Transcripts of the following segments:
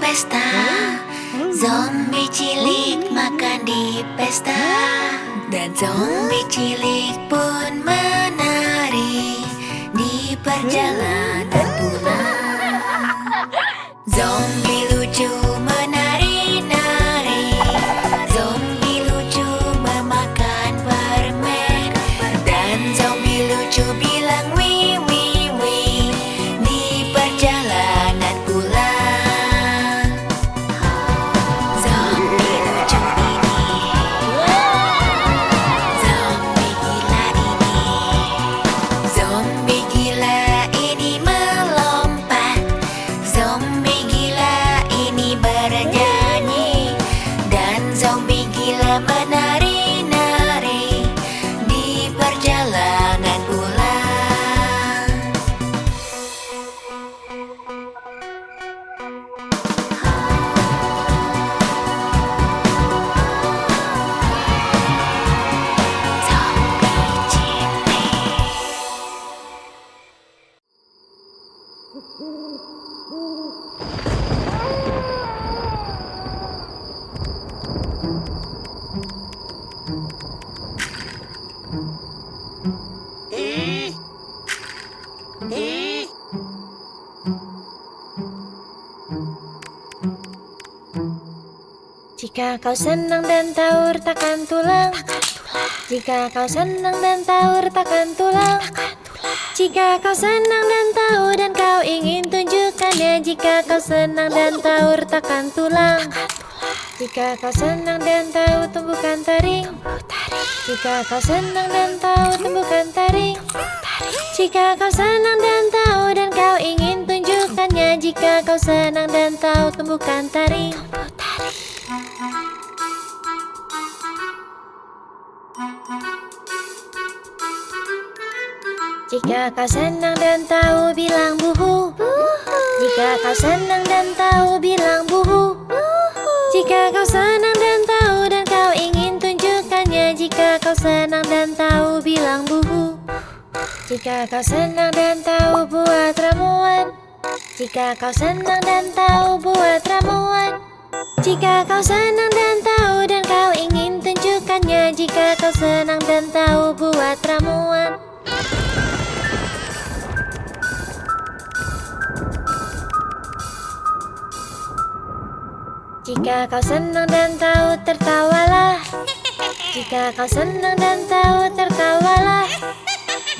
pesta. Zombie cilik makan di pesta, dan zombie cilik pun menari di perjalanan pulang. Zombie lucu menari-nari, zombie lucu memakan permen, dan zombie lucu bilang wii wii wii di perjalanan pulang. Zombie lucu ini, zombie gila ini, zombie gila ini melompat, zombie gila ini bernyanyi, dan zombie gila menari-nari di perjalanan pulang. Zombie cilik. Jika kau senang dan tahu retakan tulang, jika kau senang dan tahu retakan tulang, jika kau senang dan tahu dan kau ingin tunjukkannya, jika kau senang dan tahu retakan tulang, jika kau senang dan tahu tumbukan taring, jika kau senang dan tahu tumbukan taring, jika kau senang dan tahu dan kau ingin tunjukkannya, jika kau senang dan tahu tumbukan taring. Jika kau senang dan tahu bilang buhu, jika kau senang dan tahu bilang buhu, jika kau senang dan tahu dan kau ingin tunjukkannya, jika kau senang dan tahu bilang buhu. Jika kau senang dan tahu buat ramuan, jika kau senang dan tahu buat ramuan, jika kau senang dan tahu dan kau ingin tunjukkannya, jika kau senang dan tahu buat ramuan. Jika kau senang dan tahu, tertawalah. Jika kau senang dan tahu, tertawalah.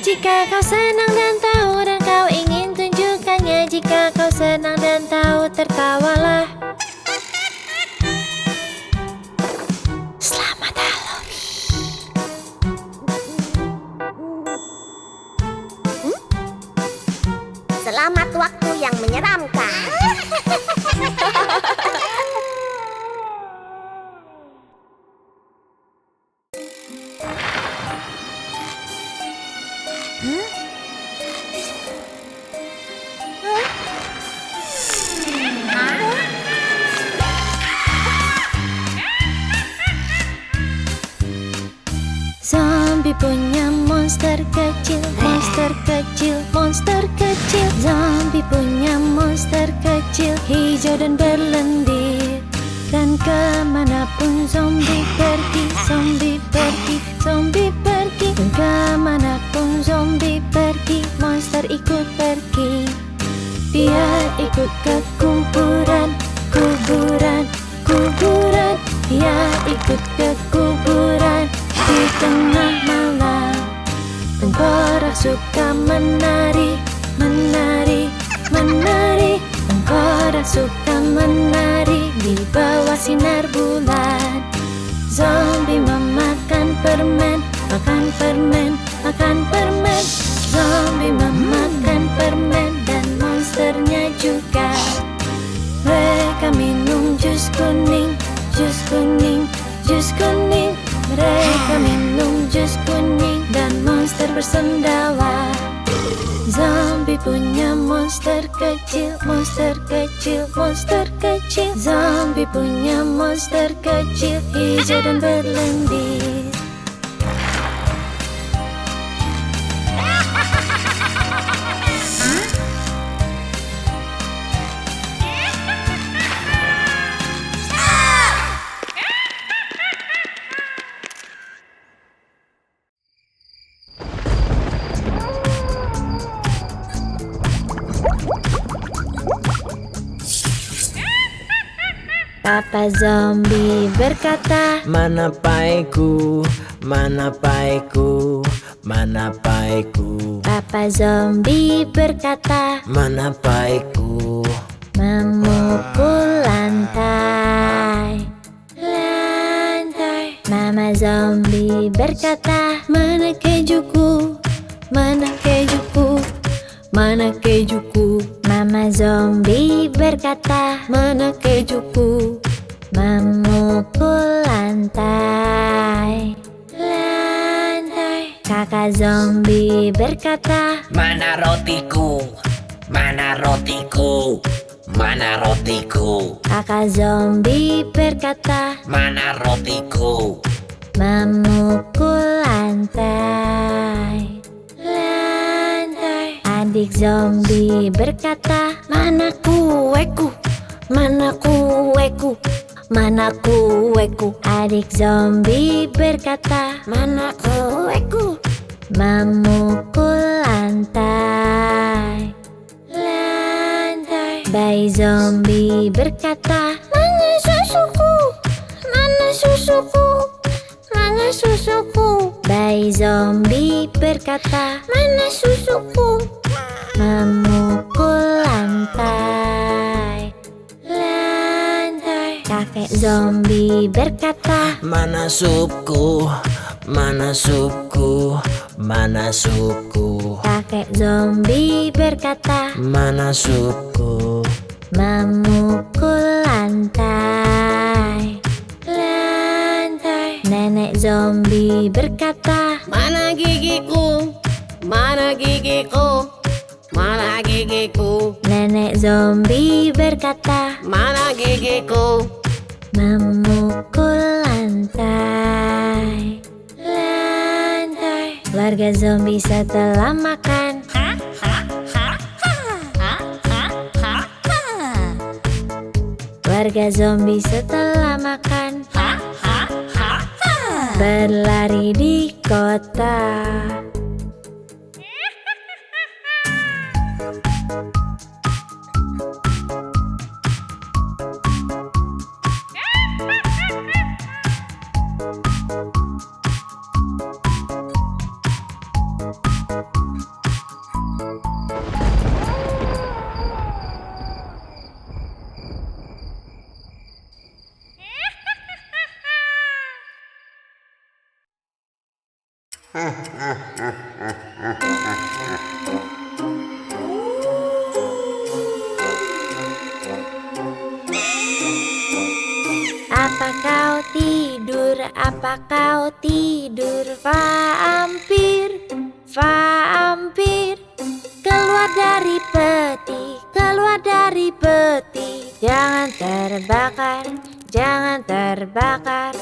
Jika kau senang dan tahu dan kau ingin tunjukkannya, jika kau senang dan tahu, tertawalah. Selamat Halloween. Selamat waktu yang menyeramkan. Zombie punya monster kecil, monster kecil, monster kecil. Zombie punya monster kecil, hijau dan berlendir. Dan kemanapun zombie pergi, zombie pergi, zombie pergi. Dan kemanapun zombie pergi, monster ikut pergi. Dia ikut ke kuburan, kuburan, kuburan. Dia ikut ke kuburan di tengah malam. Tengkorak suka menari, menari, menari. Tengkorak suka menari di bawah sinar bulan. Zombie memakan permen, makan permen, makan permen. Zombie memakan permen dan monsternya juga. Mereka minum jus kuning, jus kuning, jus kuning. Mereka minum jus kuning dan monster bersendawa. Zombie punya monster kecil, monster kecil, monster kecil. Zombie punya monster kecil, hijau dan berlendir. Papa zombie berkata, mana paiku, mana paiku, mana paiku. Papa zombie berkata, Mana paiku. memukul lantai. Lantai. Mama zombie berkata, mana kejuku, mana kejuku, mana kejuku. Mama zombie berkata, mana kejuku, memukul lantai. Lantai. Kakak zombie berkata, Mana rotiku, mana rotiku, mana rotiku. kakak zombie berkata, Mana rotiku. memukul lantai. Lantai. Adik zombie berkata, mana kueku, mana kueku, mana kueku. Adik zombie berkata, mana kueku, memukul lantai. Lantai. Bayi zombie berkata, mana susuku, mana susuku, mana susuku. Bayi zombie berkata, mana susuku, memukul lantai. Lantai. Kakek zombie berkata, Mana supku, mana supku, mana supku. kakek zombie berkata, Mana supku. memukul lantai. Lantai. Nenek zombie berkata, Mana gigiku, mana gigiku, mana gigiku, nenek zombie berkata, mana gigiku. memukul lantai. Lantai. Keluarga zombie setelah makan, keluarga zombie setelah makan, berlari di kota. Apa kau tidur? Apa kau tidur? Vampir, vampir, keluar dari peti, keluar dari peti. Jangan terbakar, jangan terbakar.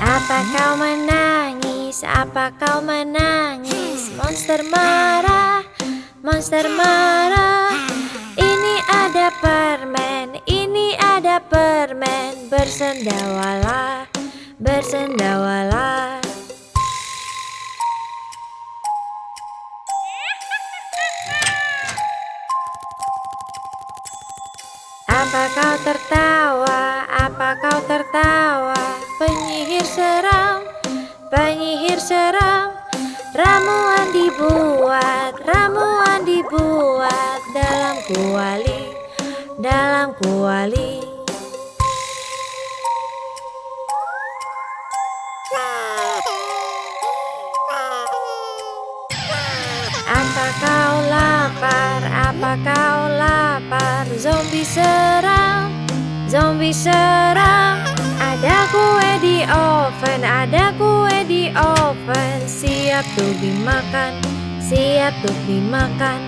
Apa kau menangis? Apa kau menangis? Monster marah, monster marah. Ini ada permen, ini ada permen. Bersendawalah, bersendawalah. Apa kau tertawa? Apa kau tertawa? Penyihir seram, penyihir seram. Ramuan dibuat, ramuan dibuat dalam kuali, dalam kuali. Apa kau lapar? Apa kau lapar? Zombie seram, zombie seram. Ada kue di oven, ada kue di oven. Siap tuh dimakan, siap tuh dimakan.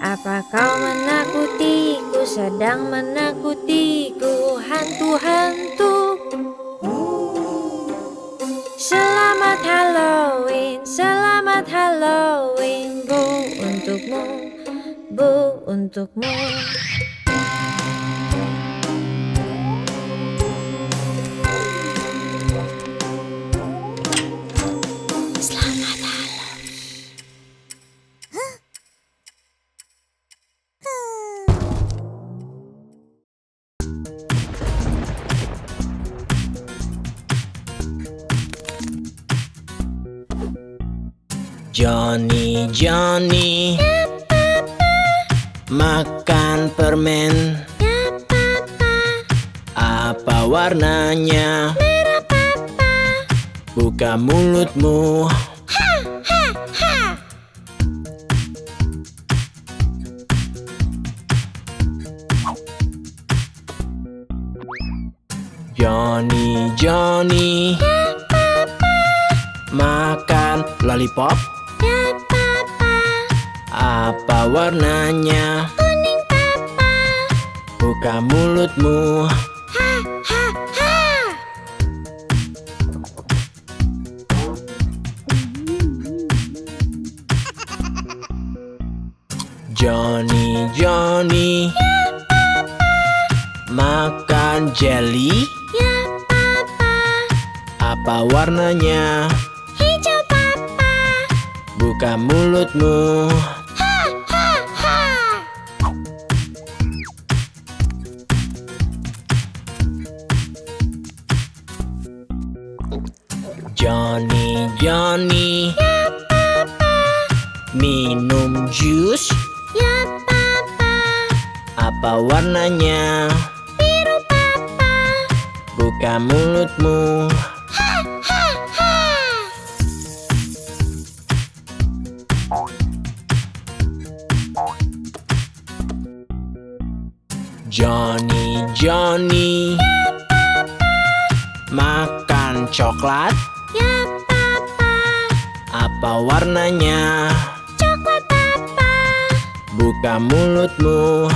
Apa kau menakutiku, sedang menakutiku, hantu-hantu? Selamat Halloween, selamat Halloween, Bu untukmu, Bu untukmu. Johnny, Johnny, makan permen. Apa warnanya? Buka mulutmu. Johnny, Johnny, makan lollipop. Apa warnanya? Buka mulutmu. Johnny, Johnny, makan jelly. Apa warnanya? Hijau papa. Buka mulutmu. Johnny, Johnny, minum jus. Apa warnanya? Biru papa. Buka mulutmu. Johnny, Johnny, makan coklat. Apa warnanya? Coklat papa. Buka mulutmu.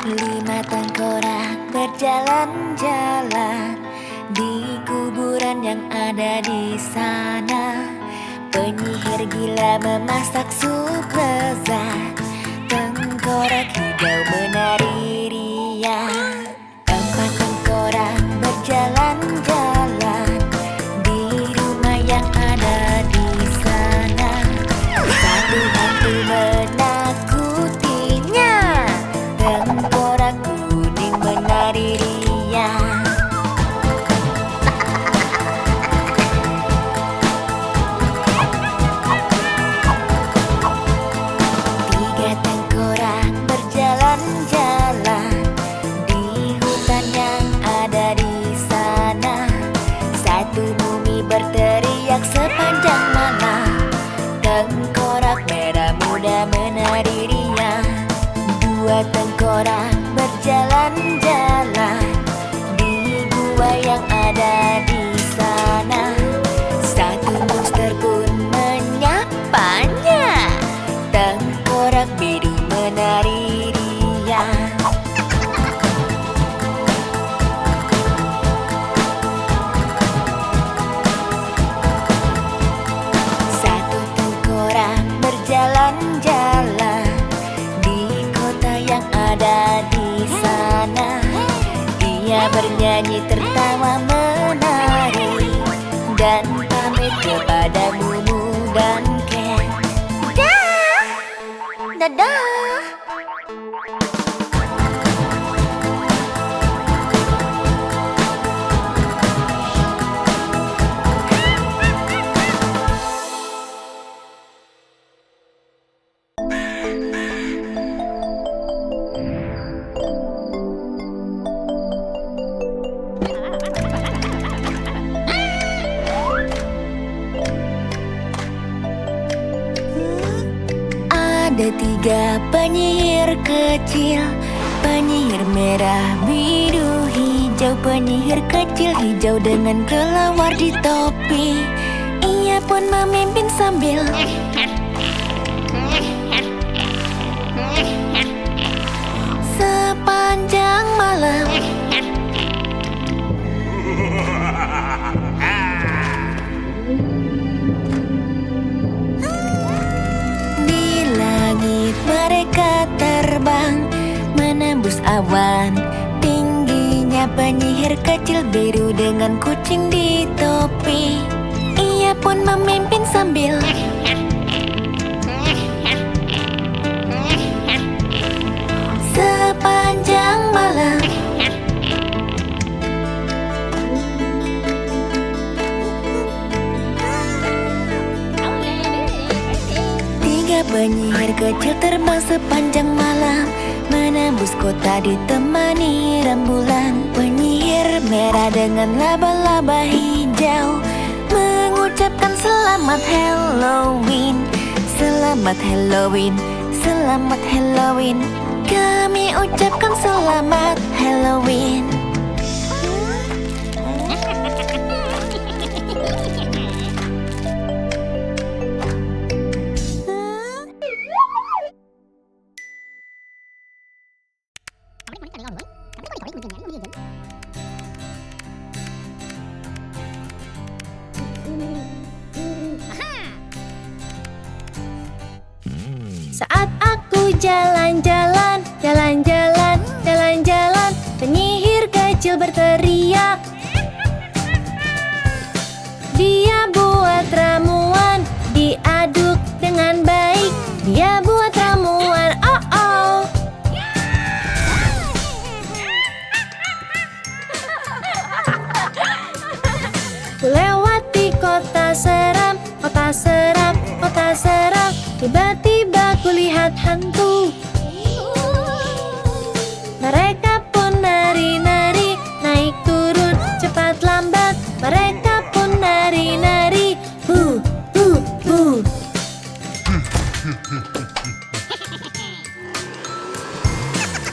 Lima tengkorak berjalan-jalan di kuburan yang ada di sana. Penyihir gila memasak sup lezat. Tengkorak hijau menari riang. Empat tengkorak berjalan-jalan di rumah yang ada di sana. Satu hantu menakutinya. Tengkorak kuning menari riang. Tiga tengkorak berjalan-jalan di hutan yang ada di sana. Satu mumi berteriak sepanjang malam. Tengkorak merah muda menari riang. Dua tengkorak berjalan-jalan di gua yang ada di sana. Satu monster pun menyapanya. Tengkorak biru menari riang. Satu tengkorak berjalan-jalan di kota yang ada di sana. Dia bernyanyi, tertawa, menari dan pamit kepada Mumu dan Ken. Dadah. Ada tiga penyihir kecil, penyihir merah, biru, hijau. Penyihir kecil hijau dengan kelawar di topi. Ia pun memimpin sambil sepanjang malam. Di langit mereka terbang, menembus awan. Tingginya penyihir kecil biru dengan kucing di topi. Ia pun memimpin sambil sepanjang malam. Tiga penyihir kecil terbang sepanjang malam, menembus kota ditemani rembulan. Penyihir merah dengan laba-laba hijau mengucapkan selamat Halloween. Selamat Halloween, selamat Halloween. Kami ucapkan selamat Halloween. Saat aku jalan-jalan, jalan-jalan, jalan-jalan, penyihir kecil berteriak. Dia buat ramuan, diaduk dengan baik. Dia buat ramuan, oh oh. Lewati kota seram, kota seram, kota seram. Tiba-tiba kulihat hantu. Mereka pun nari-nari, naik turun, cepat lambat. Mereka pun nari-nari, bu, bu, bu.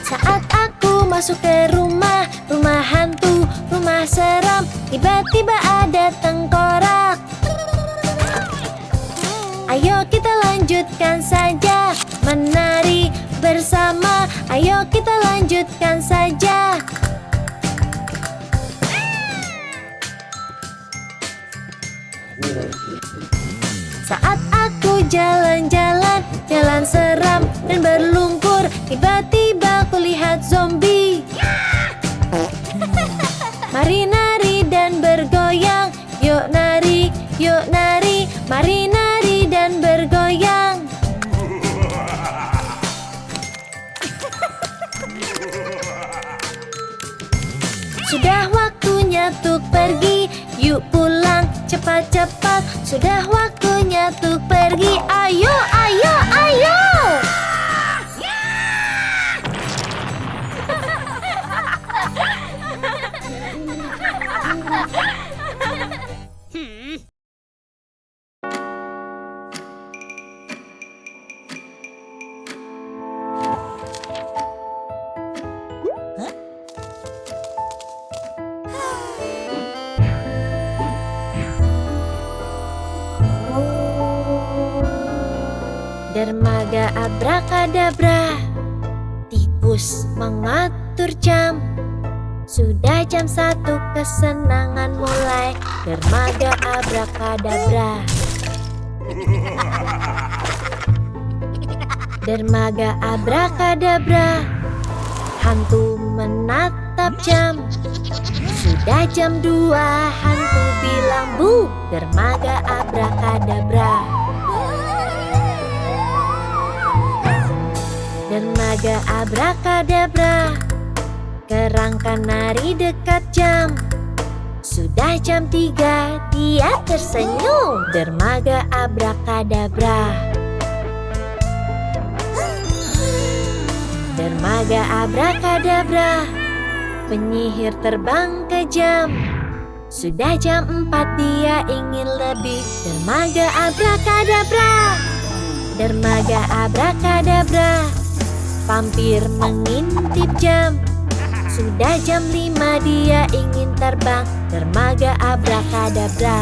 Saat aku masuk ke rumah, rumah hantu, rumah seram. Tiba-tiba ada tengkorak. Ayo kita lanjutkan saja menari bersama. Ayo kita lanjutkan saja. Saat aku jalan-jalan, jalan seram dan berlumpur. Tiba-tiba kulihat zombie. Mari nari dan bergoyang. Yuk nari, yuk nari. Mari nari dan bergoyang. Sudah waktunya tuk pergi. Yuk pulang cepat-cepat. Sudah waktunya tuk pergi. Ayo, ayo, ayo. Dermaga abrakadabra, tikus mengatur jam. Sudah jam 1 kesenangan mulai. Dermaga abrakadabra. Dermaga abrakadabra, hantu menatap jam. Sudah jam 2, hantu bilang bu. Dermaga abrakadabra. Dermaga abrakadabra, kerangka nari dekat jam. Sudah jam 3, dia tersenyum. Dermaga abrakadabra. Dermaga abrakadabra, penyihir terbang ke jam. Sudah jam 4, dia ingin lebih. Dermaga abrakadabra. Dermaga abrakadabra, vampir mengintip jam. Sudah jam 5, dia ingin terbang. Dermaga abrakadabra.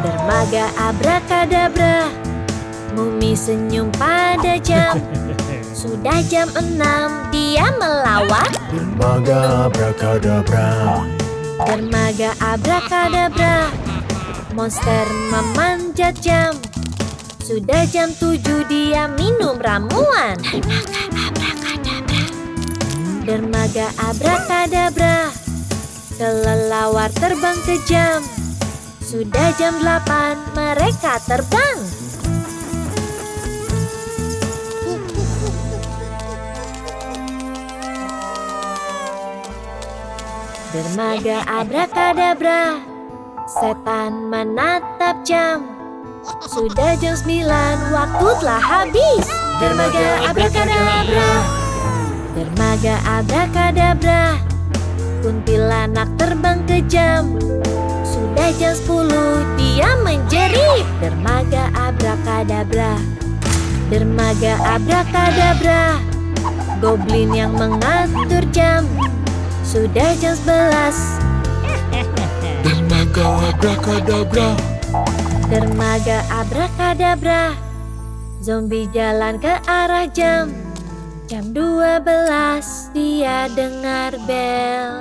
Dermaga abrakadabra, Mumi senyum pada jam. Sudah jam 6, dia melawat. Dermaga abrakadabra. Dermaga abrakadabra. Monster memanjat jam. Sudah jam 7, dia minum ramuan. Dermaga abrakadabra. Kelelawar terbang ke jam. Sudah jam 8, mereka terbang. Dermaga abrakadabra. Setan menatap jam. Sudah jam 9, waktu telah habis. Dermaga abrakadabra. Dermaga abrakadabra. Kuntilanak terbang ke jam. Sudah jam 10, dia menjerit. Dermaga abrakadabra. Dermaga abrakadabra. Goblin yang mengatur jam. Sudah jam 11. Dermaga abrakadabra. Dermaga abrakadabra. Zombie jalan ke arah jam. Jam 12, dia dengar bel.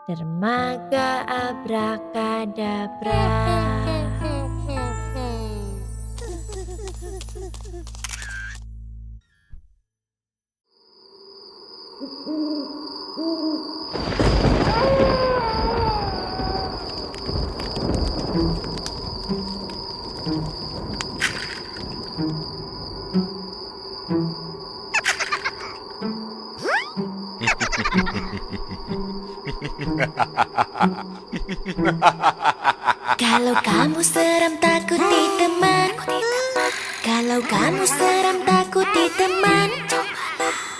Dermaga abrakadabra. Kalau kamu seram takuti teman. Kalau kamu seram takuti teman.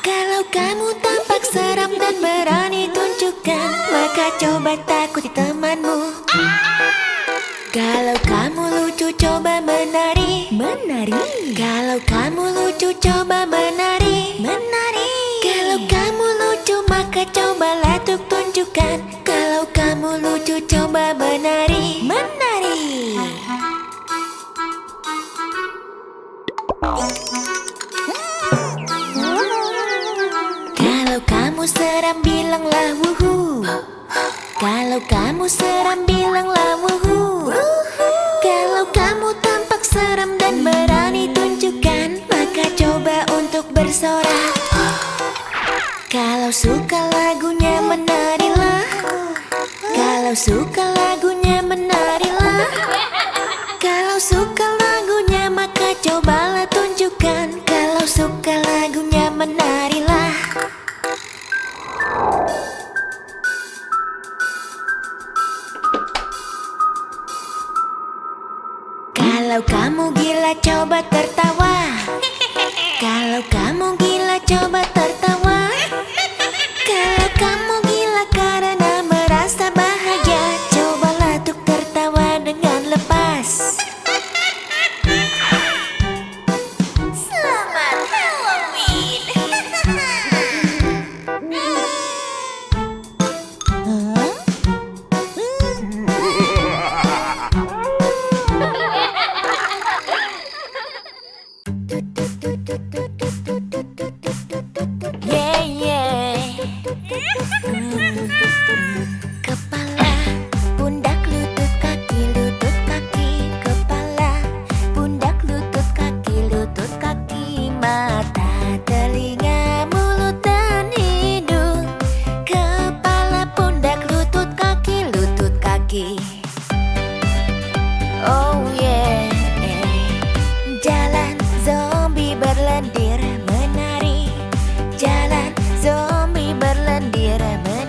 Kalau kamu tampak seram dan berani tunjukkan, maka coba takuti temanmu. Kalau kamu lucu coba menari. Kalau kamu lucu coba menari. Kalau kamu lucu maka cobalah tuk tunjukkan. Kalau kamu lucu coba menari. Kalau kamu seram bilanglah wuhu. Kalau kamu seram bilanglah wuhu. Kalau kamu tampak seram dan berani tunjukkan, maka coba untuk bersorak. Kalau suka lagunya menarilah. Kalau suka lagunya menarilah. Kalau suka lagunya maka cobalah tunjukkan. Kalau suka lagunya menarilah. Kalau kamu gila coba tertawa. Kalau kamu gila coba tertawa. Kalau kamu gila karena merasa bahagia, cobalah untuk tertawa dengan lepas. Selamat Halloween. Kepala, pundak, lutut, kaki, kepala, pundak, lutut, kaki, mata, telinga, mulut, dan hidung. Kepala, pundak, lutut, kaki. Oh yeah. Jalan zombie berlendir menari. Jalan zombie berlendir menari.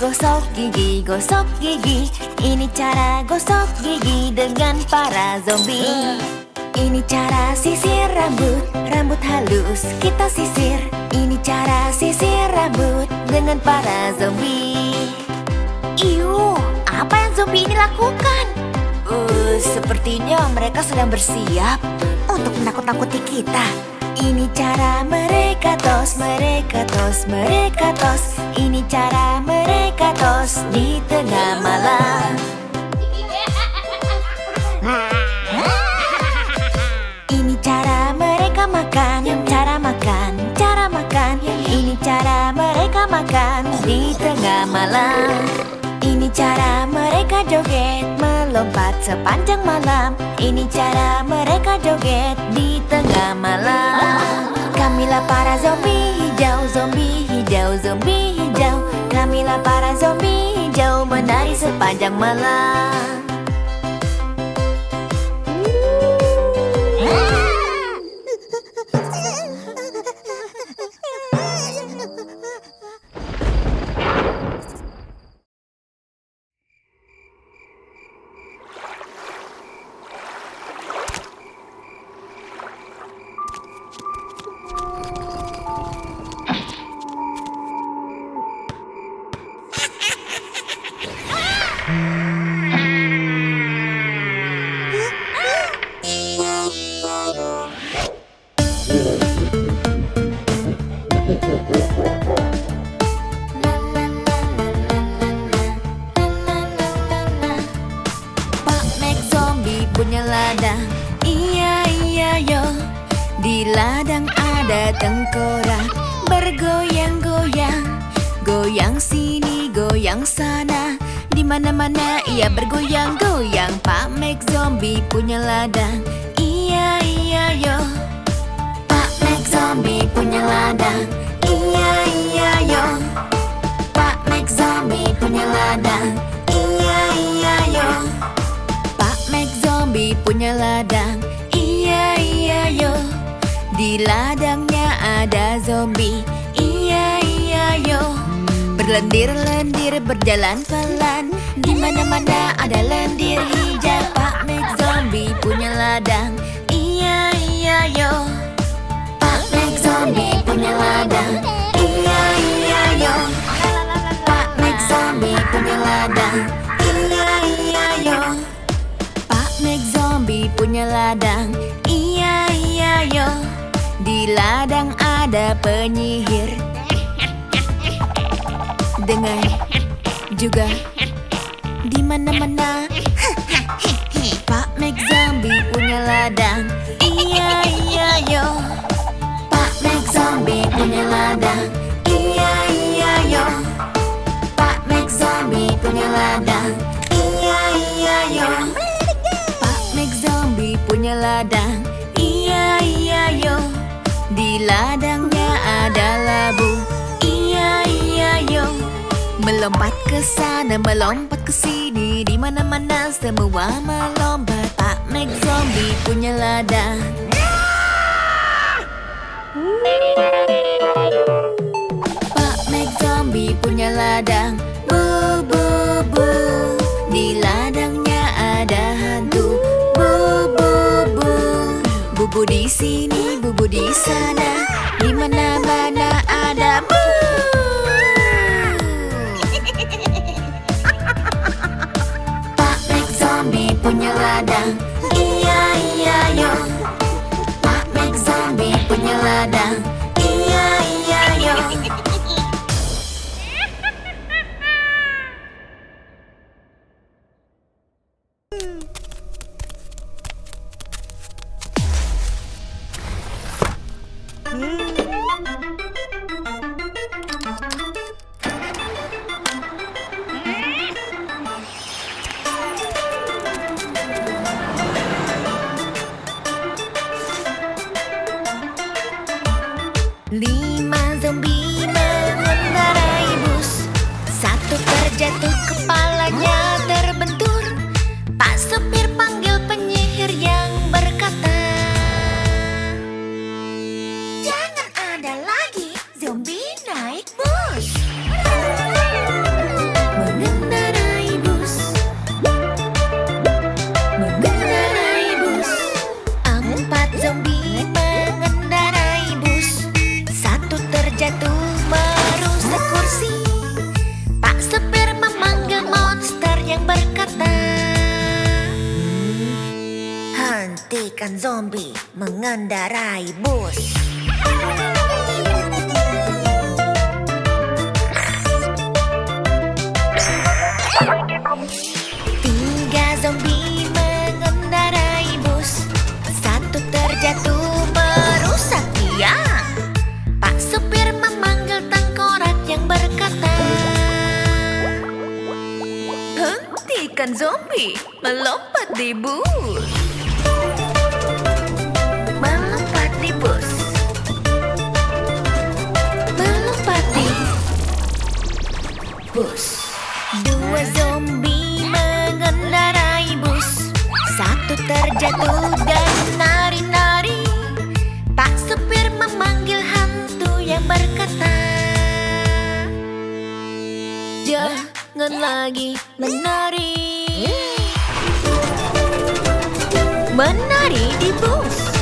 Gosok gigi, ini cara gosok gigi dengan para zombie. Ini cara sisir rambut, rambut halus kita sisir. Ini cara sisir rambut dengan para zombie. Iu, apa yang zombie ini lakukan? Sepertinya mereka sedang bersiap untuk menakut-nakuti kita. Ini cara mereka tos, mereka tos, mereka tos. Ini cara mereka tos di tengah malam. Ini cara mereka makan, cara makan, cara makan. Ini cara mereka makan di tengah malam. Ini cara mereka joget, melompat sepanjang malam. Ini cara mereka joget di tengah malam. Kamilah para zombie hijau, zombie hijau, zombie hijau. Kamilah para zombie hijau menari sepanjang malam. Pak Mac zombie punya ladang, iya iya yo. Di ladang ada tengkorak bergoyang-goyang, goyang sini, goyang sana. Di mana-mana ia bergoyang-goyang. Pak Mac zombie punya ladang, iya iya yo. Pak Mac zombie punya ladang, iya iya yo. Pak Mac zombie punya ladang, iya iya yo. Pak Mac zombie punya ladang, iya iya yo. Di ladangnya ada zombie, iya iya yo. Berlendir-lendir berjalan pelan, di mana-mana ada lendir hijau. Pak Mac zombie punya ladang, iya iya yo. Pak Mac zombie punya ladang, iya iya yo. Pak Mac zombie punya ladang, iya iya yo. Pak Mac zombie punya ladang, iya iya yo. Di ladang ada penyihir, dengar juga di mana-mana. Pak Mac zombie punya ladang, iya iya yo. Pak Mac zombie punya ladang, iya iya yo. Pak Mac zombie punya ladang, iya iya yo. Pak Mac zombie punya ladang, iya iya yo. Di ladangnya ada labu, iya iya yo. Melompat ke sana, melompat ke sini, di mana-mana semua melompat. Pak Mac zombie punya ladang. Pak Mac zombie punya ladang, bu bu bu. Di ladangnya ada hantu, bu bu bu. Bubu di sini, bubu di sana, di mana-mana ada bu. Pak Mac zombie punya ladang, iya iya yo. Pak Mac zombie punya ladang, iya iya yo. Lima zombie mengendarai bus, satu terjatuh kepalanya terbentur. Pak supir panggil penyihir yang berkata, jangan hentikan zombie mengendarai bus. Tiga zombie mengendarai bus. Satu terjatuh merusak tiang. Pak supir memanggil tengkorak yang berkata, hentikan zombie melompat di bus. Melompat di bus. Melompat di bus. Dua zombie mengendarai bus. Satu terjatuh dan nari-nari. Pak supir memanggil hantu yang berkata, jangan lagi menari. Menari di bus.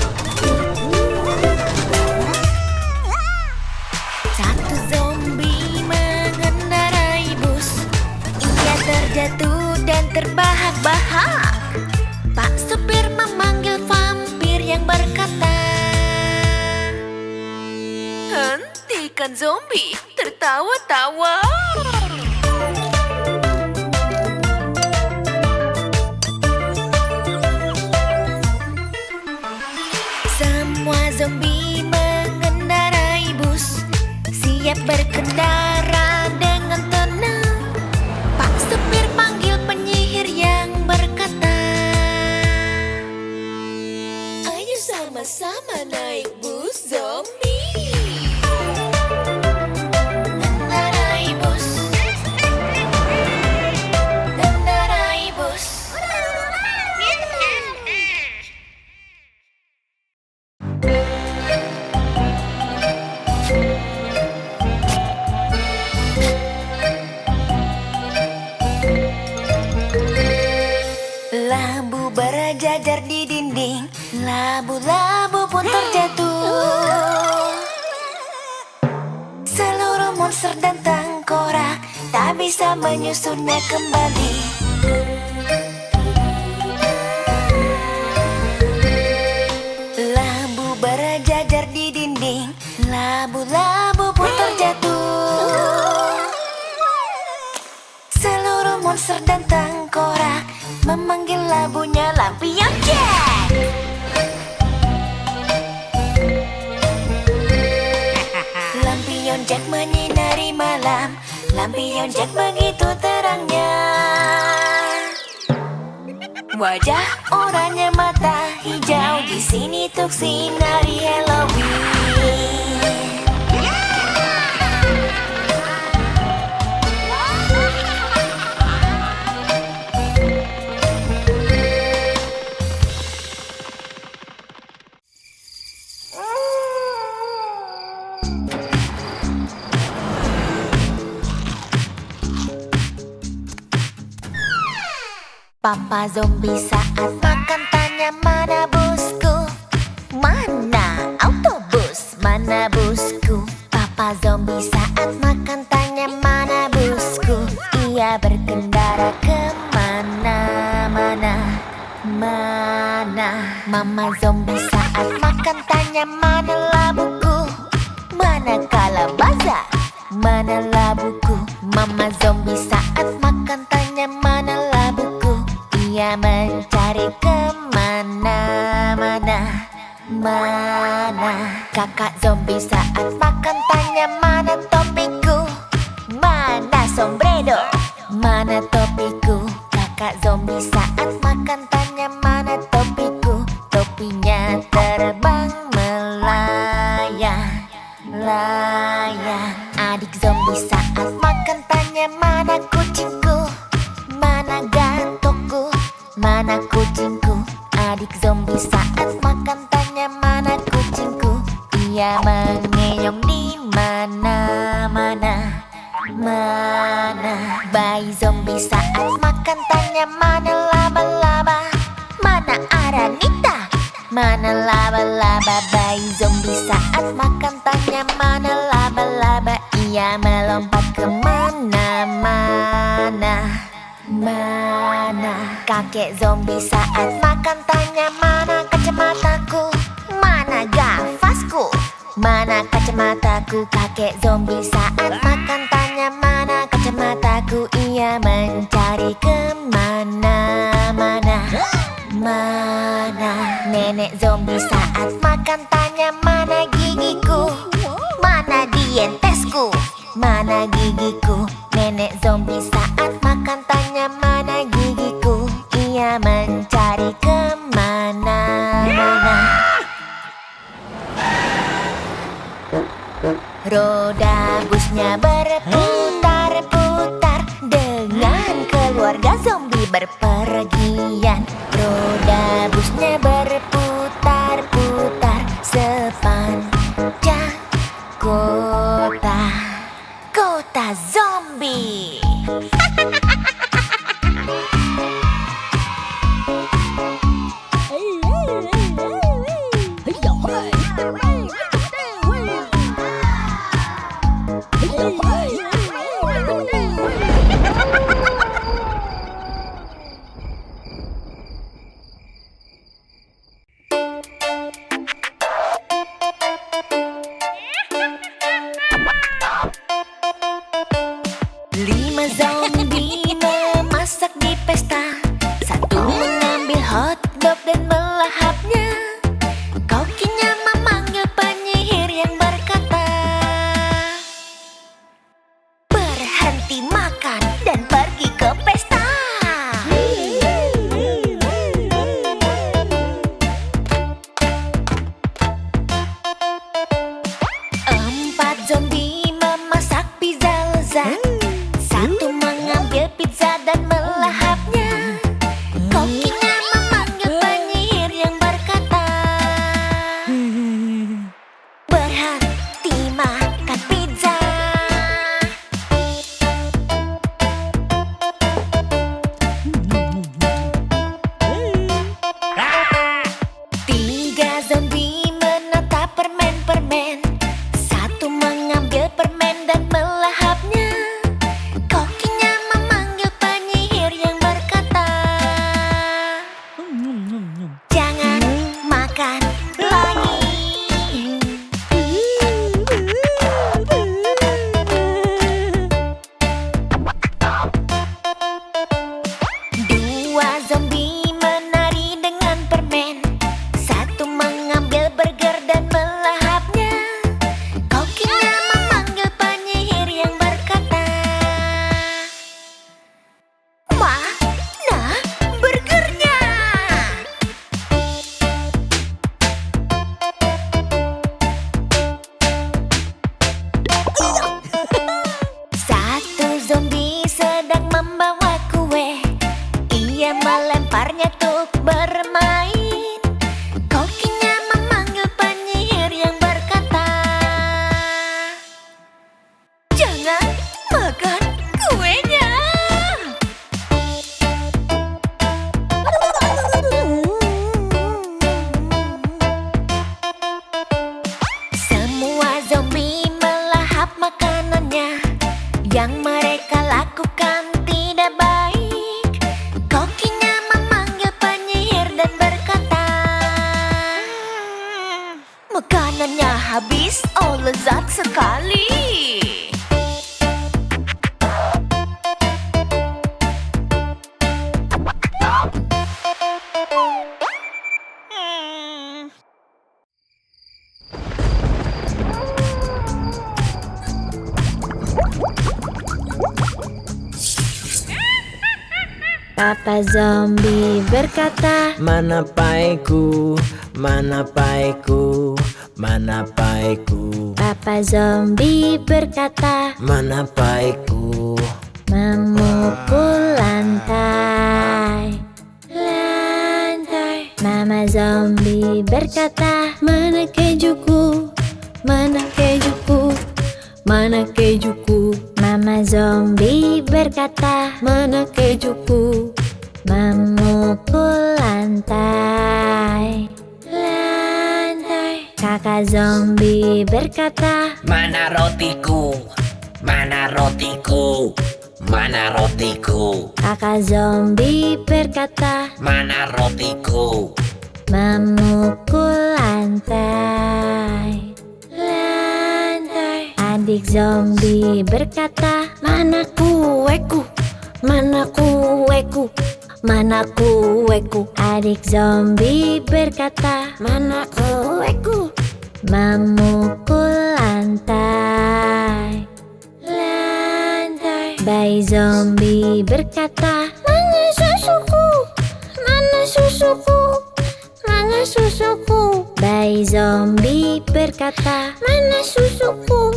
Satu zombie mengendarai bus. Ia terjatuh dan terbahak-bahak. Pak supir memanggil vampir yang berkata, hentikan zombie tertawa-tawa. Semua zombie mengendarai bus. Siap berkendara dengan tenang. Pak supir panggil penyihir yang berkata, ayo sama-sama naik bus zombie. Kendarai bus. Kendarai bus. Labu berjajar di dinding. Labu-labu pun terjatuh. Seluruh monster dan tengkorak tak bisa menyusunnya kembali. Labu berjajar di dinding. Labu-labu pun terjatuh. Seluruh monster dan tengkorak memanggil labunya Lampion Jack. Lampion Jack menyinari malam. Lampion Jack begitu terangnya. Wajah oranye mata hijau di sini untuk sinari Halloween. Papa zombie saat makan tanya, mana busku? Mana autobus? Mana busku? Papa zombie saat makan tanya, mana busku? Ia berkendara kemana-mana. Mana? Mama zombie saat makan tanya, mana labuku? Mana kalabaza? Mana labuku? Mama zombie saat makan tanya, mana labuku? Ia mencari kemana-mana. Mana? Kakak zombie saat makan tanya, mana topiku? Mana sombrero? Mana topiku? Kakak zombie saat makan tanya, mana topiku? Topinya terbang melayang. Layang. Adik zombie saat makan tanya, mana kucingku? Mana gatokku? Mana kucingku? Adik zombie saat makan tanya, mana kucingku? Ia mengeong di mana-mana. Mana? Bayi zombie saat makan tanya, mana laba-laba? Mana Aranita? Mana laba-laba? Bayi zombie saat makan tanya, mana laba-laba? Ia melompat kemana-mana. Mana? kakek zombie saat makan tanya mana kacamataku, mana gafasku, mana kacamataku. Kakek zombie saat makan tanya mana kacamataku. Ia mencari kemana-mana. Mana nenek zombie saat makan tanya mana gigiku, mana dientesku, mana gigiku. Nenek zombie saat makan tanya mana gigiku. Ia mencari kemana-mana. Roda busnya berputar-putar dengan keluarga zombie berpergian. Roda busnya berputar-putar sepanjang kota zombie. Lima zombie memasak di pesta. Satu mengambil hotdog dan melahapnya. Kokinya memanggil penyihir yang berkata, berhenti makan dan pergi ke pesta. Empat zombie memasak pizza lezat. Satu mengambil pizza dan melahapnya. Kokinya memanggil penyihir yang berkata, berhenti makan pizza. Tiga zombie menatap permen-permen. Satu mengambil permen dan melahapnya. Kokinya memanggil penyihir yang berkata, jangan makan lagi. Dua zombie menari dengan permen. Satu mengambil burger dan melahapnya. Kokinya memanggil penyihir yang berkata, mana burgernya? Satu zombie sedang membawa kue. Ia melemparnya untuk bermain. Kokinya memanggil penyihir yang berkata, jangan makan kuenya. Semua zombie melahap makanannya. Yang mereka lakukan tidak baik. Kokinya memanggil penyihir dan berkata, makanannya habis, oh lezat sekali. Papa zombie berkata, Mana paiku, mana paiku, mana paiku, Papa zombie berkata, mana paiku. memukul lantai. Mama zombie berkata, mana kejuku, mana kejuku, mana kejuku. Mama zombie berkata, mana kejuku, memukul lantai. Kakak zombie berkata, Mana rotiku, mana rotiku, Mana rotiku? Kakak zombie berkata, Mana rotiku? memukul lantai. Lantai. Adik zombie berkata, mana kueku? Mana kueku? Mana kueku? Adik zombie berkata, mana kueku? Memukul lantai. Lantai. Bayi zombie berkata, mana susuku? Mana susuku? Mana susuku? Bayi zombie berkata, mana susuku?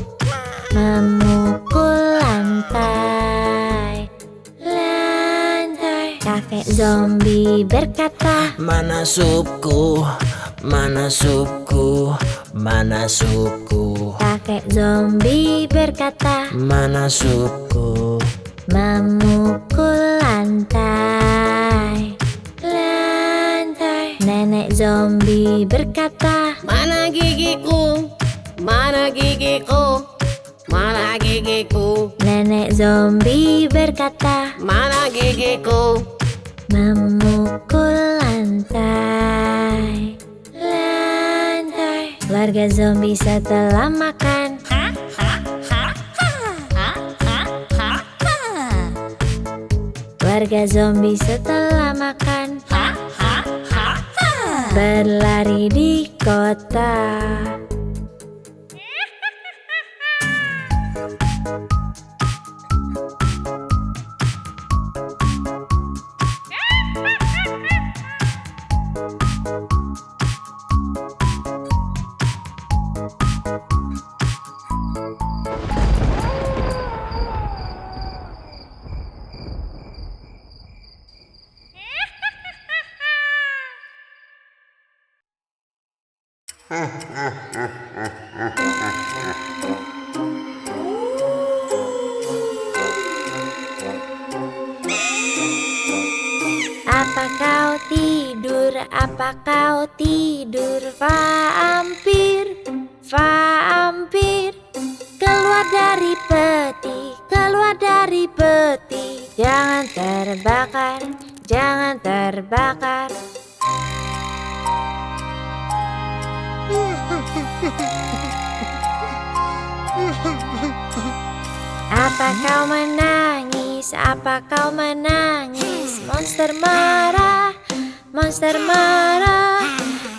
Memukul lantai. Lantai. Kakek zombie berkata, Mana supku? Mana supku? Mana supku? kakek zombie berkata, Mana supku? memukul lantai. Lantai. Nenek zombie berkata, Mana gigiku? Mana gigiku? Mana gigiku? nenek zombie berkata, Mana gigiku? memukul lantai. Lantai. Warga zombie setelah makan. Warga zombie setelah makan berlari di kota. Apa kau tidur? Apa kau tidur? Vampir, vampir, keluar dari peti, keluar dari peti. Jangan terbakar, jangan terbakar. Apa kau menangis? Apa kau menangis? Monster marah, monster marah.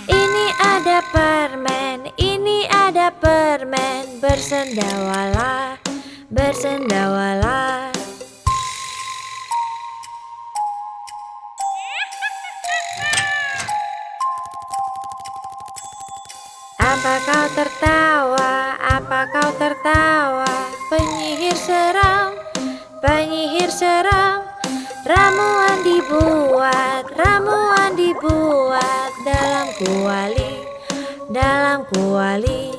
Ini ada permen, ini ada permen. Bersendawalah, bersendawalah. Apa kau tertawa? Apa kau tertawa? Penyihir seram, penyihir seram. Ramuan dibuat, ramuan dibuat dalam kuali, dalam kuali.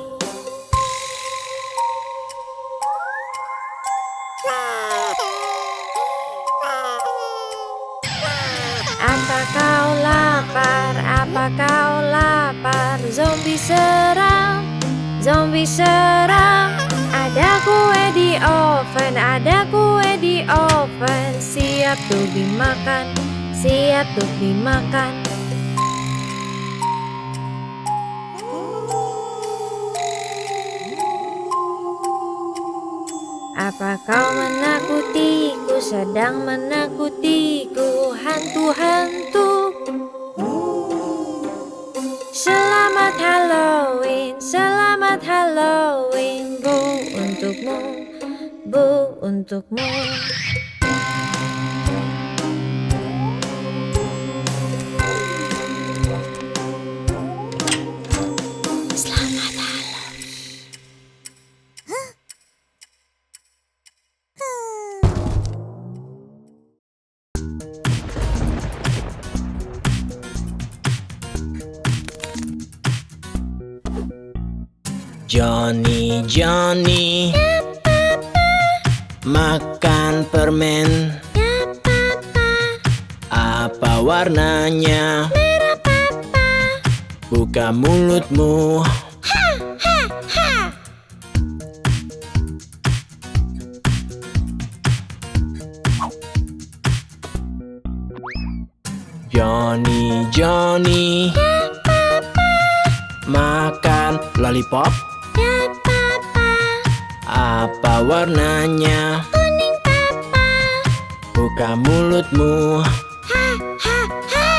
Apa kau lapar? Apa kau lapar? Zombie seram, zombie seram. Ada kue di oven, ada kue di oven. Siap untuk dimakan, siap untuk dimakan. Apa kau menakutiku, sedang menakutiku, hantu-hantu? Selamat Halloween, selamat Halloween, Bu untukmu, Bu untukmu. Selamat Halloween. Johnny, Johnny, makan permen. Ya papa, Apa warnanya? merah papa. Buka mulutmu. Ha ha ha. Johnny, Johnny. Ya papa. Makan lollipop. Ya papa. Apa warnanya? Kuning papa. Buka mulutmu. Ha ha ha.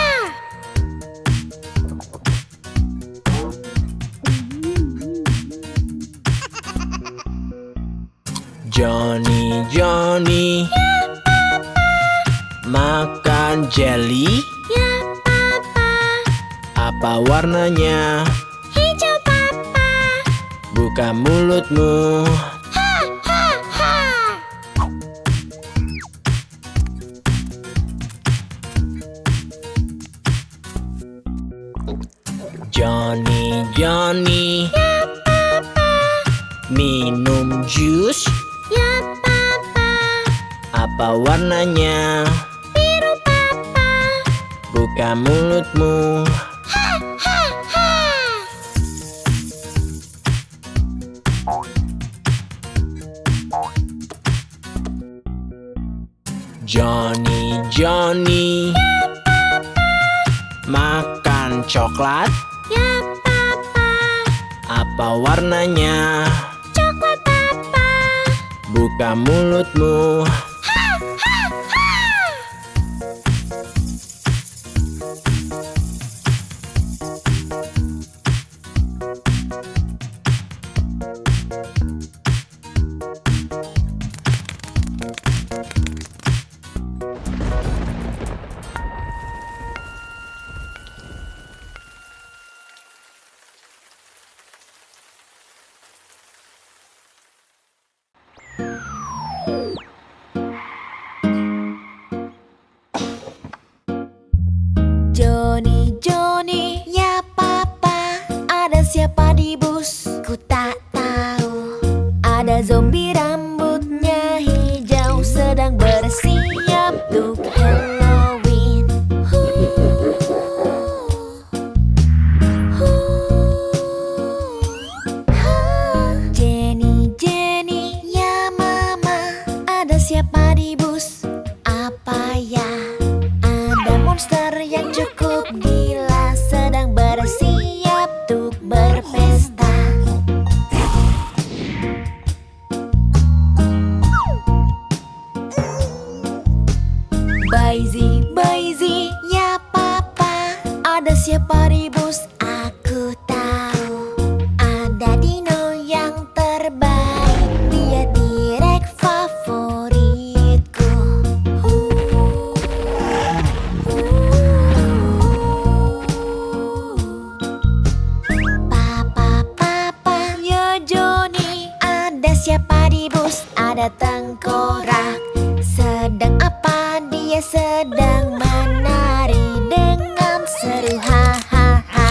Johnny, Johnny. Ya papa. Makan jelly. Ya papa. Apa warnanya? Hijau papa. Buka mulutmu. Ha ha ha. Johnny, Johnny. Ya papa. Minum jus. Ya papa. Apa warnanya? Biru papa. Buka mulutmu. Ha ha ha. Johnny, Johnny. Ya papa. Makan coklat. Ya papa. Apa warnanya? Coklat papa. Buka mulutmu. Ha ha ha. Johnny, Johnny, ya papa. Ada siapa di bus? Ku tak tahu. Ada zombie rambutnya hijau sedang bersiap untuk Halloween. Jenny, Jenny, ya mama. Ada siapa di bus? Apa ya? Ada monster yang cukup gila sedang bersiap untuk berpesta. Baizi, Baizi, ya papa. Ada siapa di bus? Aku tahu. Ada dino yang terbaik. Dia direk favoritku. Papa, papa, ya Johnny. Ada siapa di bus? Ada tengkorak. Sedang apa? Dia sedang menari dengan seru, ha ha ha.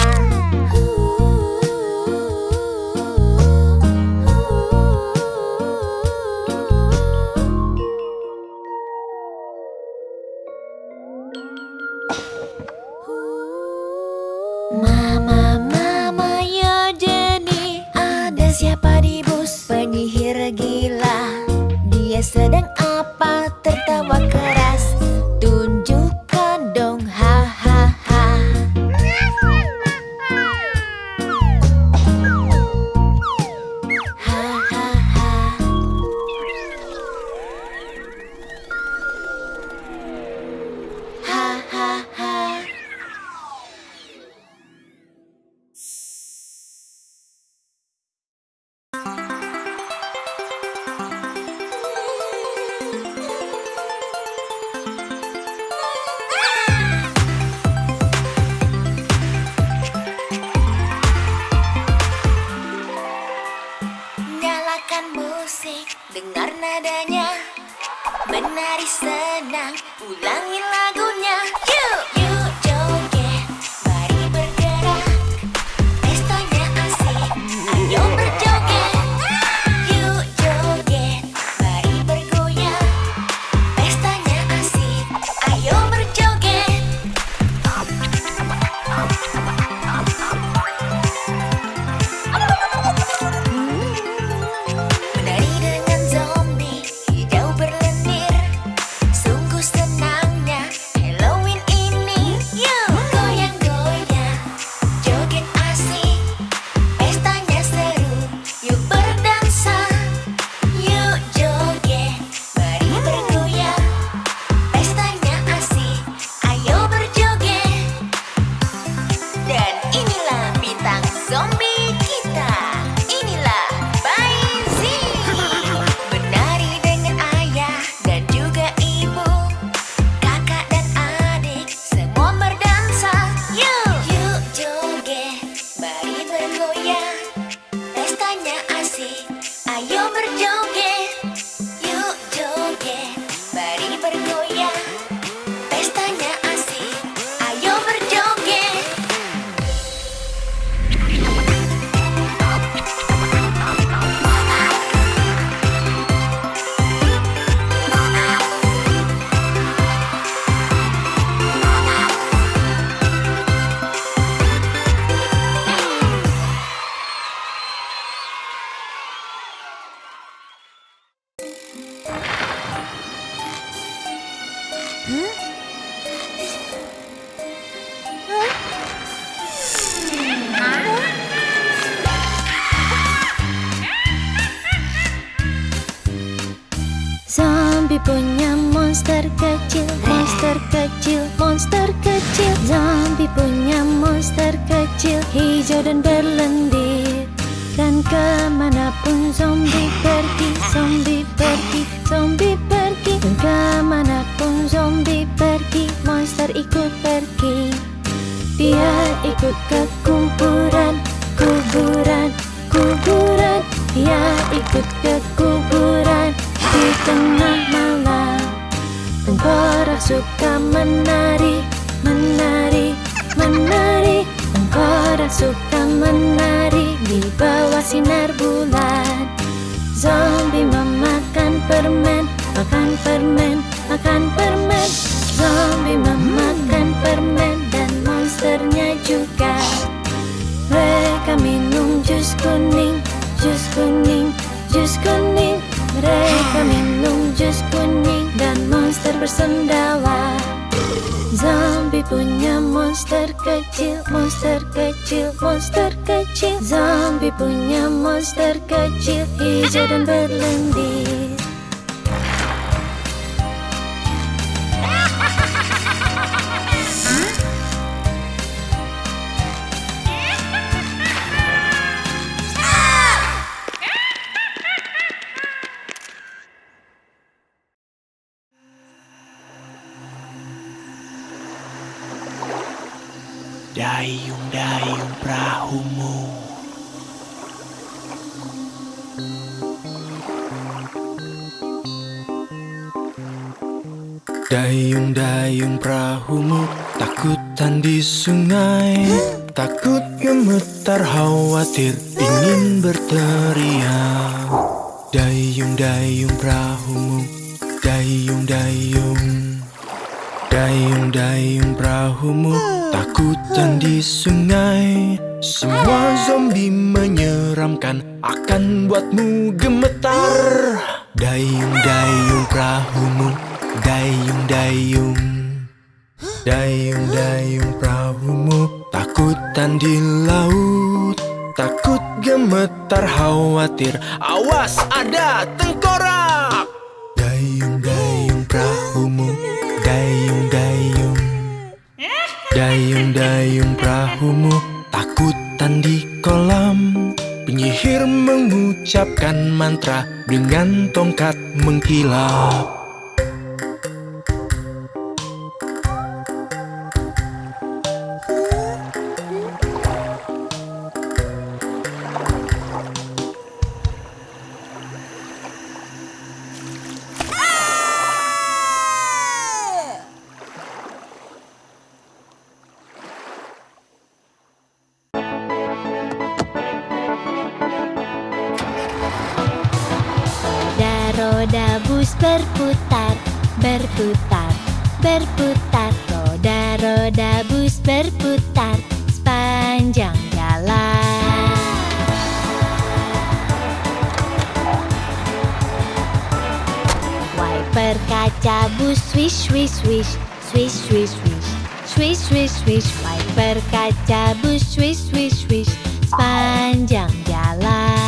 Mama, mama, ya Jenny. Ada siapa di bus? Penyihir gila. Dia sedang apa? Tertawa keras. Tunjukkan dong, ha ha ha. Ha ha ha. Ha ha ha. Nyalakan musik, dengar nadanya. Menari senang, ulangi lagunya. Yuk, yuk joget, mari bergerak. Pestanya asik, ayo berjoget. Yuk joget, mari bergoyang. Pestanya asik, ayo berjoget. Menari dengan zombie, hijau berlendir. Sungguh senangnya punya monster kecil, monster kecil, monster kecil. Zombie punya monster kecil, hijau dan berlendir. Dan kemanapun zombie pergi, zombie pergi, zombie pergi. Dan kemanapun zombie pergi, monster ikut pergi. Dia ikut ke kuburan, kuburan, kuburan. Dia ikut ke kuburan di tengah malam. Tengkorak suka menari, menari, menari. Tengkorak suka menari di bawah sinar bulan. Zombie memakan permen, makan permen, makan permen. Zombie memakan permen dan monsternya juga. Mereka minum jus kuning, jus kuning, jus kuning. Mereka minum jus kuning dan monster bersendawa. Zombie punya monster kecil, monster kecil, monster kecil. Zombie punya monster kecil, hijau dan berlendir. Dayung-dayung perahumu. Dayung-dayung perahumu takutan di sungai. Takut gemetar khawatir ingin berteriak. Dayung-dayung perahumu, dayung-dayung. Dayung-dayung perahumu takutan di sungai. Semua zombie menyeramkan akan buatmu gemetar. Dayung-dayung perahumu, dayung-dayung. Dayung-dayung perahumu takutan di laut. Takut gemetar khawatir, awas ada tengkorak. Dayung-dayung perahumu, dayung-dayung. Dayung-dayung perahumu takutan di kolam. Penyihir mengucapkan mantra dengan tongkat mengkilap. Roda bus berputar, berputar, berputar. Roda-roda bus berputar sepanjang jalan. Wiper kaca bus swish, swish, swish, swish, swish, swish, swish, swish, swish. Wiper kaca bus swish, swish, swish sepanjang jalan.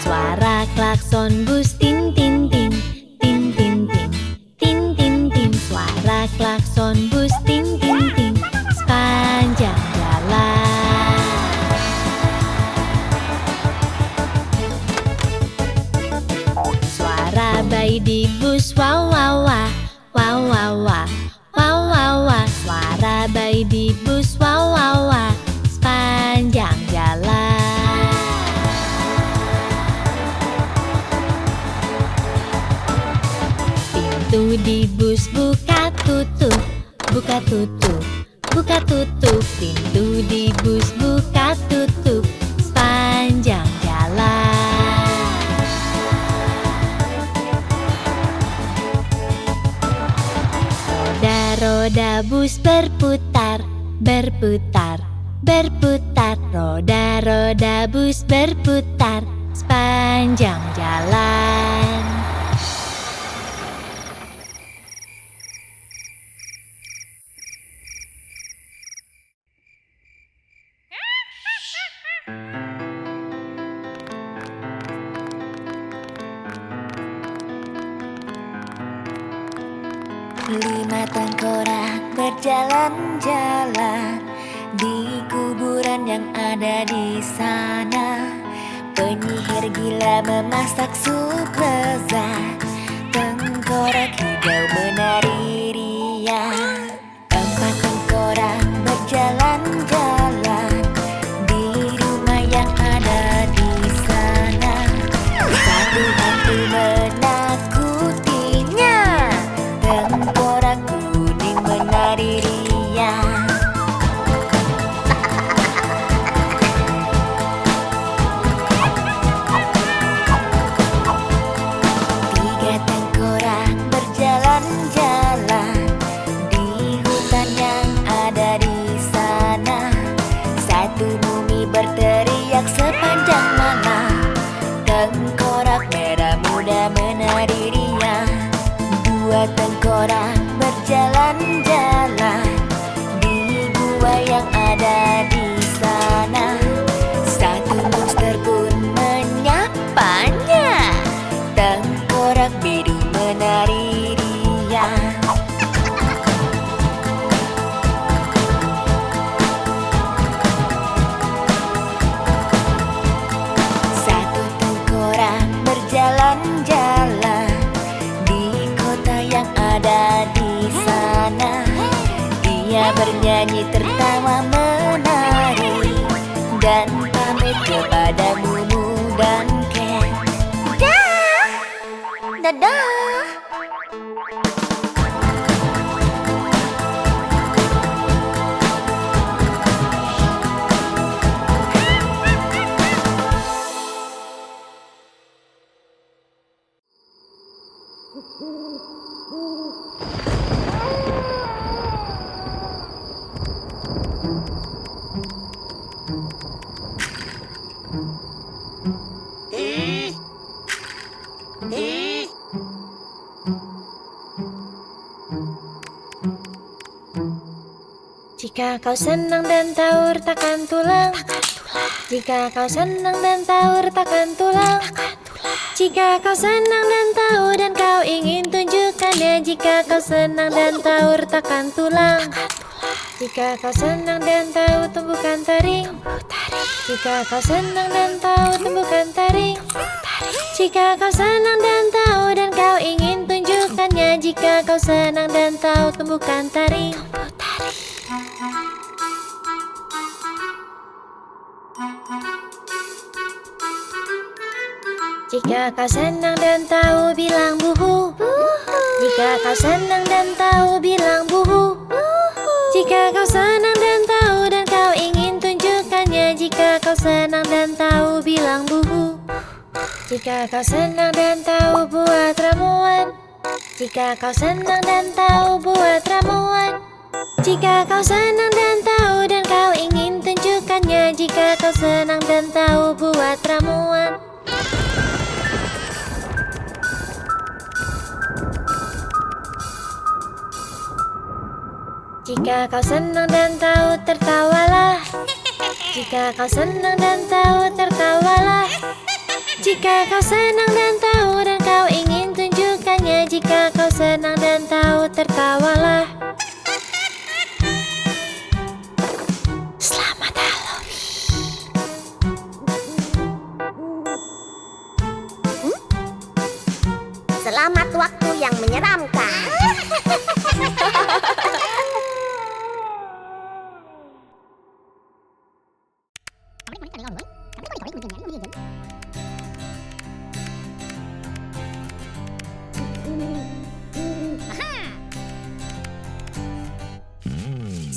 Suara klakson bus tin tin tin, tin tin tin, tin tin tin. Suara klakson bus tin tin tin sepanjang jalan. Suara bayi di bus wow wow wah, wow wow wah, wow wow wah. Suara bayi di bus wow wow wah sepanjang jalan. Pintu di bus buka tutup, buka tutup, buka tutup. Pintu di bus buka tutup sepanjang jalan. Roda-roda bus berputar, berputar, berputar. Roda-roda bus berputar sepanjang jalan. 5 tengkorak berjalan-jalan di kuburan yang ada di sana. Penyihir gila memasak sup lezat, tengkorak hijau menari riang. 4 tengkorak berjalan-jalan di rumah yang ada di sana. Satu hantu menakutinya, tengkorak kuning menari riang. 3 tengkorak berjalan-jalan di hutan yang ada di sana. Satu mumi berteriak sepanjang malam, tengkorak merah muda menari riang. 2 tengkorak berjalan-jalan di gua yang ada di sana. Satu monster pun menyapanya, tengkorak biru menari riang. 1 tengkorak berjalan-jalan di kota yang ada di sana. Dia bernyanyi, tertawa, menari, dan pamit kepada Mumu dan Ken. Dadah! Jika kau senang dan tahu retakan tulang, jika kau senang dan tahu retakan tulang, jika kau senang dan tahu dan kau ingin tunjukkannya, jika kau senang dan tahu retakan tulang, jika kau senang dan tahu tumbukan taring, jika kau senang dan tahu tumbukan taring, jika kau senang dan tahu dan kau ingin tunjukkannya, jika kau senang dan tahu tumbukan taring. Jika kau senang dan tahu, bilang buhu. Jika kau senang dan tahu, bilang buhu. Jika kau senang dan tahu dan kau ingin tunjukkannya, jika kau senang dan tahu, bilang buhu. Jika kau senang dan tahu, buat ramuan. Jika kau senang dan tahu, buat ramuan. Jika kau senang dan tahu dan kau ingin tunjukkannya, jika kau senang dan tahu, buat ramuan. Jika kau senang dan tahu, tertawalah. Jika kau senang dan tahu, tertawalah. Jika kau senang dan tahu dan kau ingin tunjukkannya, jika kau senang dan tahu, tertawalah. Selamat Halloween. Selamat waktu yang menyeramkan.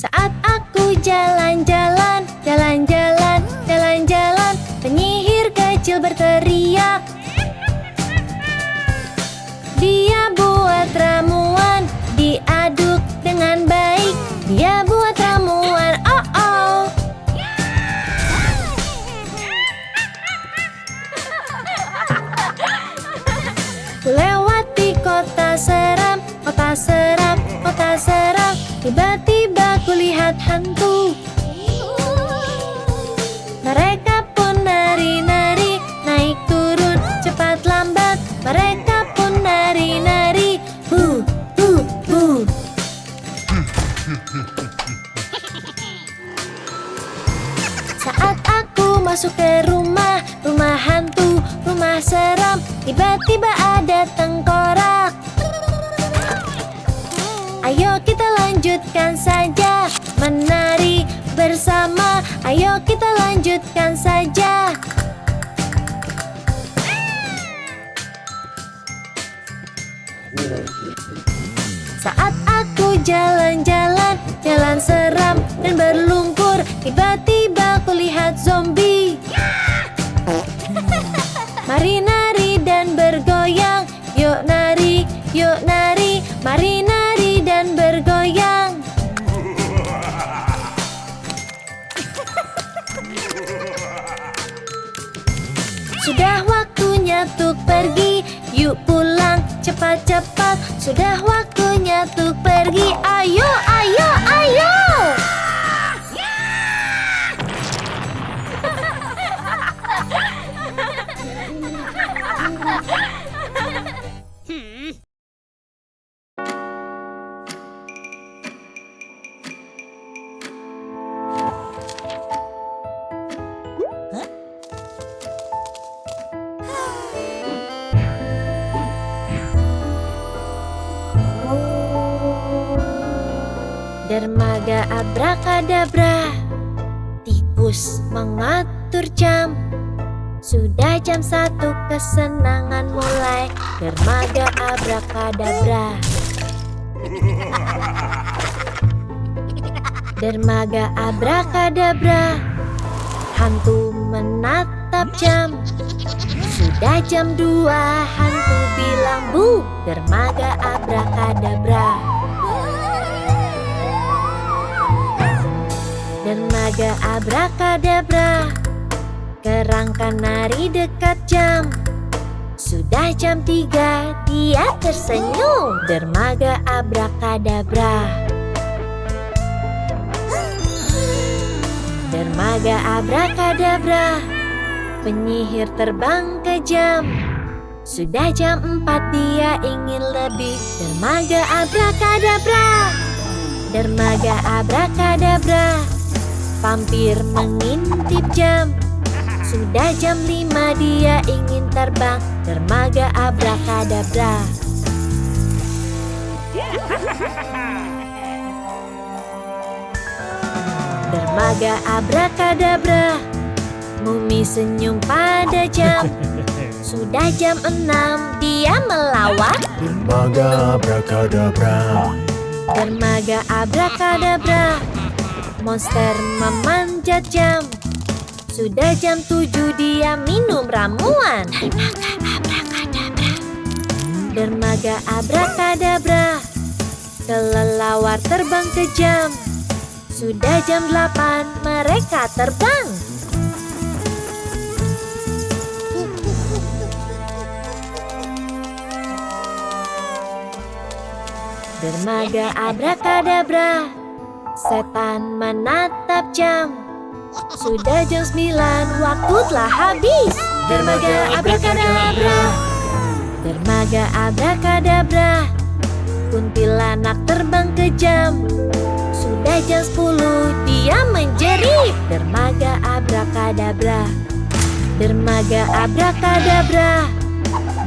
Saat aku jalan-jalan, jalan-jalan, jalan-jalan, penyihir kecil berteriak. Dia buat ramuan, diaduk dengan baik. Dia buat ramuan, oh oh. Lewati kota seram, kota seram, kota seram. Tiba-tiba kulihat hantu. Mereka pun nari-nari, naik turun, cepat lambat. Mereka pun nari-nari, hu, hu, hu. tiba-tiba ada tengkorak. Ayo kita lanjutkan saja menari bersama. Ayo kita lanjutkan saja. Saat aku jalan-jalan, jalan seram dan berlumpur, tiba-tiba aku lihat zombie. Mari nari dan bergoyang, yuk nari, mari nari dan bergoyang. Sudah waktunya untuk pergi, yuk pulang cepat-cepat. Sudah waktunya untuk pergi, ayo, ayo, ayo. Dermaga abrakadabra, tikus mengatur jam. Sudah jam 1, kesenangan mulai. Dermaga abrakadabra. Dermaga abrakadabra, hantu menatap jam. Sudah jam 2, hantu bilang bu. Dermaga abrakadabra. Dermaga abrakadabra, kerangka nari dekat jam. Sudah jam 3, dia tersenyum. Dermaga abrakadabra. Dermaga abrakadabra, penyihir terbang ke jam. Sudah jam 4, dia ingin lebih. Dermaga abrakadabra. Dermaga abrakadabra, vampir mengintip jam. Sudah jam 5, dia ingin terbang. Dermaga abrakadabra. Dermaga abrakadabra, mumi senyum pada jam. Sudah jam 6, dia melawat. Dermaga abrakadabra. Dermaga abrakadabra, monster memanjat jam. Sudah jam 7, dia minum ramuan. Dermaga abrakadabra. Dermaga abrakadabra, kelelawar terbang ke jam. Sudah jam 8, mereka terbang. Dermaga abrakadabra, setan menatap jam. Sudah jam 9, waktu telah habis. Dermaga abrakadabra. Dermaga abrakadabra, kuntilanak terbang ke jam. Sudah jam 10, dia menjerit. Dermaga abrakadabra. Dermaga abrakadabra,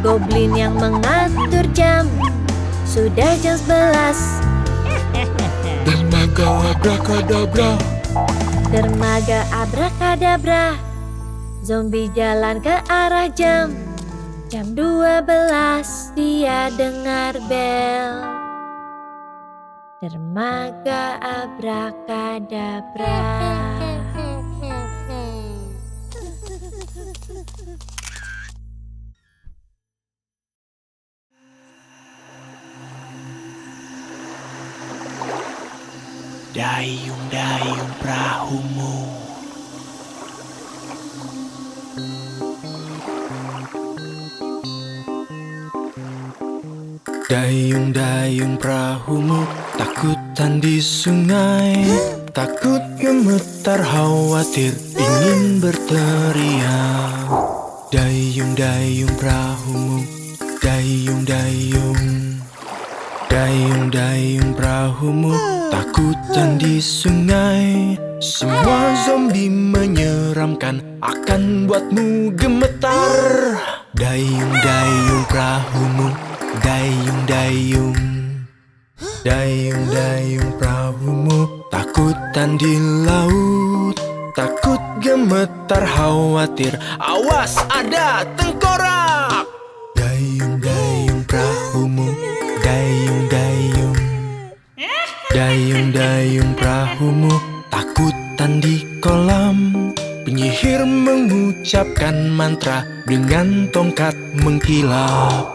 goblin yang mengatur jam. Sudah jam 11. Dermaga abrakadabra. Dermaga abrakadabra, zombie jalan ke arah jam. Jam 12, dia dengar bel. Dermaga abrakadabra. Dayung-dayung perahumu. Dayung-dayung perahumu, takutan di sungai. Takut gemetar khawatir, ingin berteriak. Dayung-dayung perahumu, dayung-dayung. Dayung-dayung perahumu, takutan di sungai. Semua zombie menyeramkan, akan buatmu gemetar. Dayung-dayung perahumu, dayung-dayung. Dayung-dayung perahumu takutan di laut. Takut gemetar khawatir, awas ada tengkorak. Dayung-dayung perahumu, dayung-dayung. Dayung-dayung perahumu takutan di kolam. Penyihir mengucapkan mantra dengan tongkat mengkilap.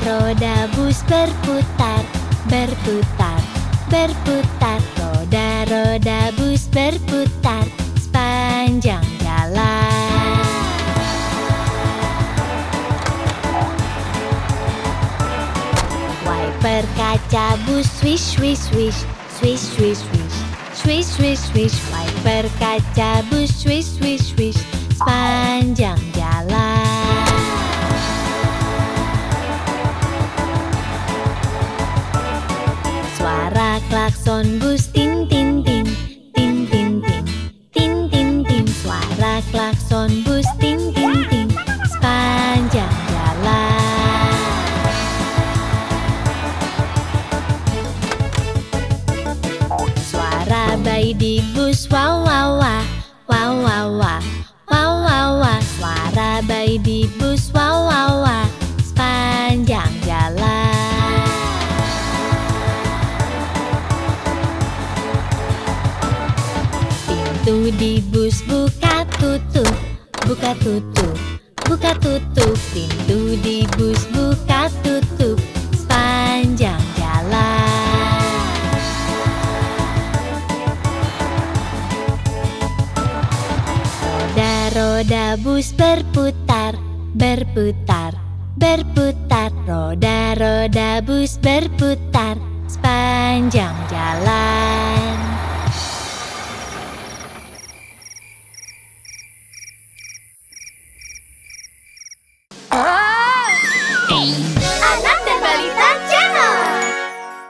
Roda bus berputar, berputar, berputar. Roda bus berputar sepanjang jalan. Wiper kaca bus swish, swish, swish, swish, swish, swish, swish, swish, swish. Wiper kaca bus swish, swish, swish sepanjang jalan. Suara klakson bus tin tin tin, tin tin tin, tin tin tin. Suara klakson bus tin tin tin sepanjang jalan. Suara bayi di bus wow wow wah, wow wow wah, wow wow wah. Suara bayi di bus wow wow wah sepanjang jalan. Pintu di bus buka tutup, buka tutup, buka tutup. Pintu di bus buka tutup sepanjang jalan. Roda-roda bus berputar, berputar, berputar. Roda-roda bus berputar sepanjang jalan.